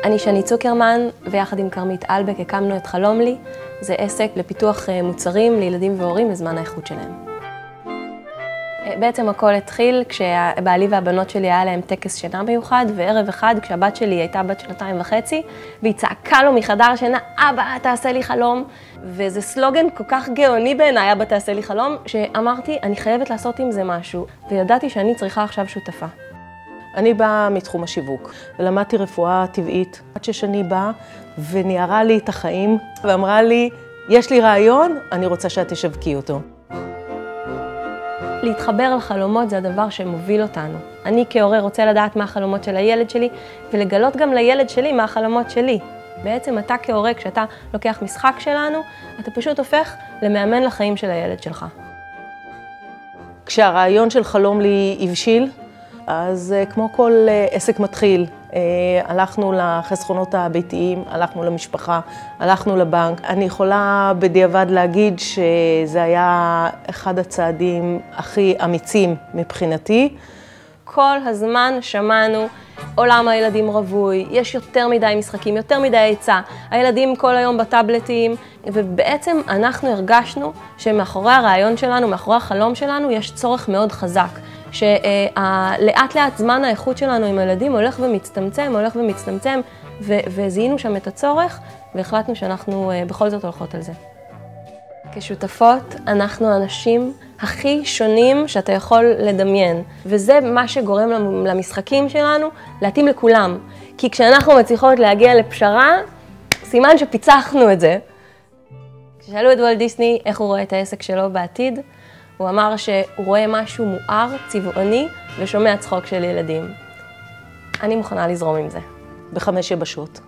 אני שני צוקרמן, ויחד עם כרמית אלבק הקמנו את חלום לי. זה עסק לפיתוח מוצרים לילדים והורים בזמן האיכות שלהם. בעצם הכל התחיל כשבעלי והבנות שלי היה להם טקס שינה מיוחד, וערב אחד כשהבת שלי הייתה בת 2.5, והיא צעקה לו מחדר שינה, אבא, תעשה לי חלום. וזה סלוגן כל כך גאוני בעיניי, אבא, תעשה לי חלום, שאמרתי, אני חייבת לעשות עם זה משהו, וידעתי שאני צריכה עכשיו שותפה. אני באה מתחום השיווק, ולמדתי רפואה טבעית. עד ששני באה וניערה לי את החיים, ואמרה לי, יש לי רעיון, אני רוצה שאת תשווקי אותו. להתחבר לחלומות זה הדבר שמוביל אותנו. אני כהורה רוצה לדעת מה החלומות של הילד שלי, ולגלות גם לילד שלי מה החלומות שלי. בעצם אתה כהורה, כשאתה לוקח משחק שלנו, אתה פשוט הופך למאמן לחיים של הילד שלך. כשהרעיון של חלום לי הבשיל, אז כמו כל עסק מתחיל, הלכנו לחסכונות הביתיים, הלכנו למשפחה, הלכנו לבנק. אני יכולה בדיעבד להגיד שזה היה אחד הצעדים הכי אמיצים מבחינתי. כל הזמן שמענו, עולם הילדים רווי, יש יותר מדי משחקים, יותר מדי היצע, הילדים כל היום בטאבלטים, ובעצם אנחנו הרגשנו שמאחורי הרעיון שלנו, מאחורי החלום שלנו, יש צורך מאוד חזק. שלאט לאט זמן האיכות שלנו עם הילדים הולך ומצטמצם, וזיהינו שם את הצורך, והחלטנו שאנחנו בכל זאת הולכות על זה. כשותפות, אנחנו האנשים הכי שונים שאתה יכול לדמיין, וזה מה שגורם למשחקים שלנו להתאים לכולם. כי כשאנחנו מצליחות להגיע לפשרה, סימן שפיצחנו את זה. כששאלו את וולט דיסני איך הוא רואה את העסק שלו בעתיד, הוא אמר שהוא רואה משהו מואר, צבעוני, ושומע צחוק של ילדים. אני מוכנה לזרום עם זה. ב5 יבשות.